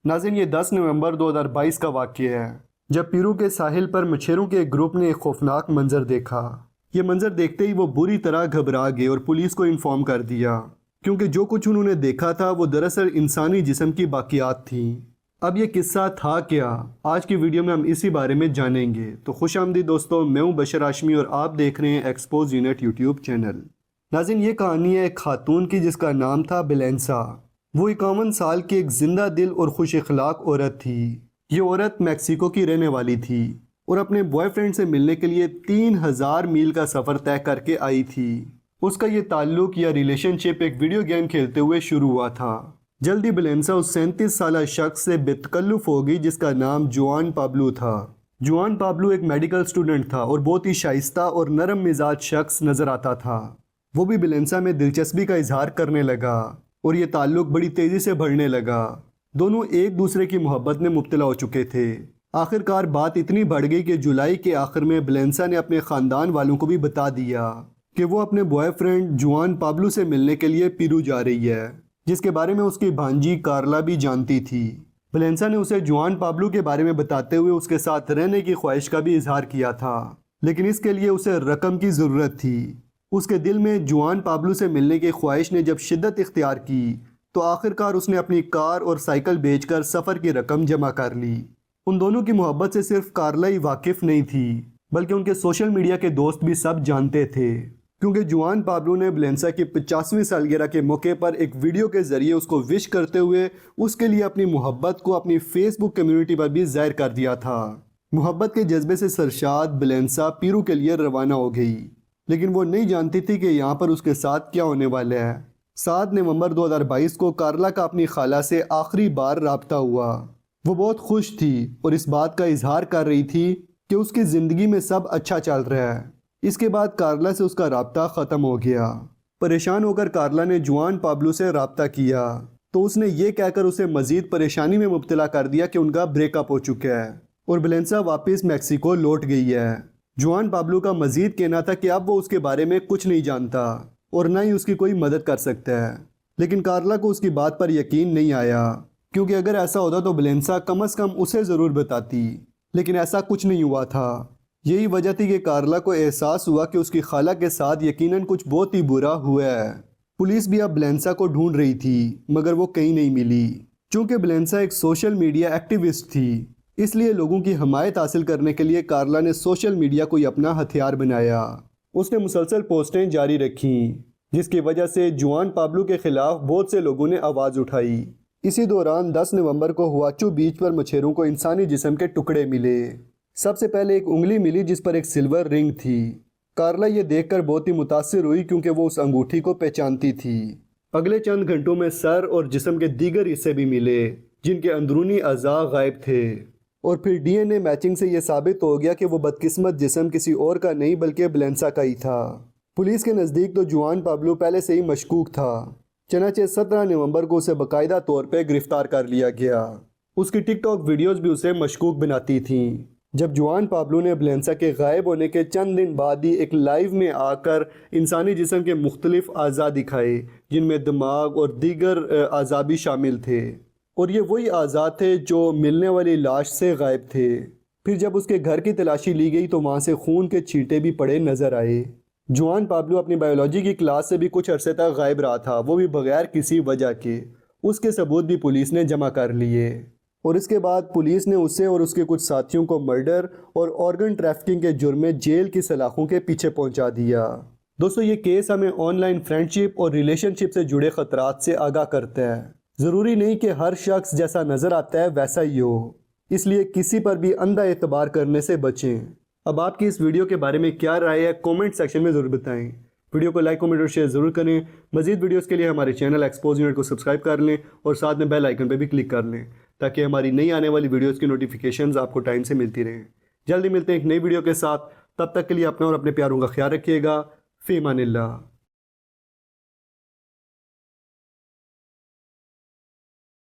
ناظرین یہ 10 نومبر 2022 کا واقعہ ہے جب پیرو کے ساحل پر مچھیروں کے ایک گروپ نے ایک خوفناک منظر دیکھا۔ یہ منظر دیکھتے ہی وہ بری طرح گھبرا گئے اور پولیس کو انفارم کر دیا، کیونکہ جو کچھ انہوں نے دیکھا تھا وہ دراصل انسانی جسم کی باقیات تھیں۔ اب یہ قصہ تھا کیا؟ آج کی ویڈیو میں ہم اسی بارے میں جانیں گے۔ تو خوش آمدید دوستو، میں ہوں بشر ہاشمی اور آپ دیکھ رہے ہیں ایکسپوز یونٹ یوٹیوب چینل۔ ناظرین یہ کہانی ہے ایک خاتون کی جس کا نام تھا بلینسا۔ وہ 51 سال کی ایک زندہ دل اور خوش اخلاق عورت تھی۔ یہ عورت میکسیکو کی رہنے والی تھی اور اپنے بوائے فرینڈ سے ملنے کے لیے 3000 میل کا سفر طے کر کے آئی تھی۔ اس کا یہ تعلق یا ریلیشن شپ ایک ویڈیو گیم کھیلتے ہوئے شروع ہوا تھا۔ جلدی بلینسا اس 37 سالہ شخص سے بے تکلف ہو گئی جس کا نام جوان پابلو تھا۔ جوان پابلو ایک میڈیکل سٹوڈنٹ تھا اور بہت ہی شائستہ اور نرم مزاج شخص نظر آتا تھا۔ وہ بھی بلینسا میں دلچسپی کا اظہار کرنے لگا اور یہ تعلق بڑی تیزی سے بڑھنے لگا۔ دونوں ایک دوسرے کی محبت میں مبتلا ہو چکے تھے۔ آخر کار بات اتنی بڑھ گئی کہ جولائی کے آخر میں بلینسا نے اپنے خاندان والوں کو بھی بتا دیا کہ وہ اپنے بوائے فرینڈ جوان پابلو سے ملنے کے لیے پیرو جا رہی ہے، جس کے بارے میں اس کی بھانجی کارلا بھی جانتی تھی۔ بلینسا نے اسے جوان پابلو کے بارے میں بتاتے ہوئے اس کے ساتھ رہنے کی خواہش کا بھی اظہار کیا تھا، لیکن اس کے لیے اسے رقم کی ضرورت تھی۔ اس کے دل میں جوان پابلو سے ملنے کی خواہش نے جب شدت اختیار کی تو آخر کار اس نے اپنی کار اور سائیکل بیچ کر سفر کی رقم جمع کر لی۔ ان دونوں کی محبت سے صرف کارلا ہی واقف نہیں تھی، بلکہ ان کے سوشل میڈیا کے دوست بھی سب جانتے تھے، کیونکہ جوان پابلو نے بلینسا کی 50ویں سالگرہ کے موقع پر ایک ویڈیو کے ذریعے اس کو وش کرتے ہوئے اس کے لیے اپنی محبت کو اپنی فیس بک کمیونٹی پر بھی ظاہر کر دیا تھا۔ محبت کے جذبے سے سرشاد بلینسا پیرو کے لیے روانہ ہو گئی، لیکن وہ نہیں جانتی تھی کہ یہاں پر اس کے ساتھ کیا ہونے والا ہے۔ 7 نومبر 2022 کو کارلا کا اپنی خالہ سے آخری بار رابطہ ہوا۔ وہ بہت خوش تھی اور اس بات کا اظہار کر رہی تھی کہ اس کی زندگی میں سب اچھا چل رہا ہے۔ اس کے بعد کارلا سے اس کا رابطہ ختم ہو گیا۔ پریشان ہو کر کارلا نے جوان پابلو سے رابطہ کیا تو اس نے یہ کہہ کر اسے مزید پریشانی میں مبتلا کر دیا کہ ان کا بریک اپ ہو چکا ہے اور بلینسا واپس میکسیکو لوٹ گئی ہے۔ جوان پابلو کا مزید کہنا تھا کہ اب وہ اس کے بارے میں کچھ نہیں جانتا اور نہ ہی اس کی کوئی مدد کر سکتا ہے، لیکن کارلا کو اس کی بات پر یقین نہیں آیا، کیونکہ اگر ایسا ہوتا تو بلینسا کم از کم اسے ضرور بتاتی، لیکن ایسا کچھ نہیں ہوا تھا۔ یہی وجہ تھی کہ کارلا کو احساس ہوا کہ اس کی خالہ کے ساتھ یقیناً کچھ بہت ہی برا ہوا ہے۔ پولیس بھی اب بلینسا کو ڈھونڈ رہی تھی مگر وہ کہیں نہیں ملی۔ چونکہ بلینسا ایک سوشل میڈیا ایکٹیوسٹ تھی، اس لیے لوگوں کی حمایت حاصل کرنے کے لیے کارلا نے سوشل میڈیا کو اپنا ہتھیار بنایا۔ اس نے مسلسل پوسٹیں جاری رکھیں، جس کی وجہ سے جوان پابلو کے خلاف بہت سے لوگوں نے آواز اٹھائی۔ اسی دوران 10 نومبر کو ہواچو بیچ پر مچھیروں کو انسانی جسم کے ٹکڑے ملے۔ سب سے پہلے ایک انگلی ملی جس پر ایک سلور رنگ تھی۔ کارلا یہ دیکھ کر بہت ہی متاثر ہوئی کیونکہ وہ اس انگوٹھی کو پہچانتی تھی۔ اگلے چند گھنٹوں میں سر اور جسم کے دیگر حصے بھی ملے جن کے اندرونی اعضاء غائب تھے، اور پھر ڈی این اے میچنگ سے یہ ثابت ہو گیا کہ وہ بدقسمت جسم کسی اور کا نہیں بلکہ بلینسا کا ہی تھا۔ پولیس کے نزدیک تو جوان پابلو پہلے سے ہی مشکوک تھا، چنانچہ 17 نومبر کو اسے باقاعدہ طور پہ گرفتار کر لیا گیا۔ اس کی ٹک ٹاک ویڈیوز بھی اسے مشکوک بناتی تھیں۔ جب جوان پابلو نے بلینسا کے غائب ہونے کے چند دن بعد ہی ایک لائیو میں آ کر انسانی جسم کے مختلف اعضاء دکھائے جن میں دماغ اور دیگر اعضاء بھی شامل تھے، اور یہ وہی اعضاء تھے جو ملنے والی لاش سے غائب تھے۔ پھر جب اس کے گھر کی تلاشی لی گئی تو وہاں سے خون کے چھینٹے بھی پڑے نظر آئے۔ جوان پابلو اپنی بایولوجی کی کلاس سے بھی کچھ عرصے تک غائب رہا تھا، وہ بھی بغیر کسی وجہ کے۔ اس کے ثبوت بھی پولیس نے جمع کر لیے، اور اس کے بعد پولیس نے اسے اور اس کے کچھ ساتھیوں کو مرڈر اور آرگن ٹریفکنگ کے جرم میں جیل کی سلاخوں کے پیچھے پہنچا دیا۔ دوستو یہ کیس ہمیں آن لائن فرینڈشپ اور ریلیشن شپ سے جڑے خطرات سے آگاہ کرتا ہے۔ ضروری نہیں کہ ہر شخص جیسا نظر آتا ہے ویسا ہی ہو، اس لیے کسی پر بھی اندھا اعتبار کرنے سے بچیں۔ اب آپ کی اس ویڈیو کے بارے میں کیا رائے ہے کومنٹ سیکشن میں ضرور بتائیں۔ ویڈیو کو لائک، کمنٹ اور شیئر ضرور کریں۔ مزید ویڈیوز کے لیے ہمارے چینل ایکسپوز یونٹ کو سبسکرائب کر لیں اور ساتھ میں بیل آئیکن پہ بھی کلک کر لیں تاکہ ہماری نئی آنے والی ویڈیوز کی نوٹیفیکیشنز آپ کو ٹائم سے ملتی رہیں۔ جلدی ملتے ہیں ایک نئی ویڈیو کے ساتھ، تب تک کے لیے اپنا اور اپنے پیاروں کا خیال رکھیے گا۔ فی امان اللہ۔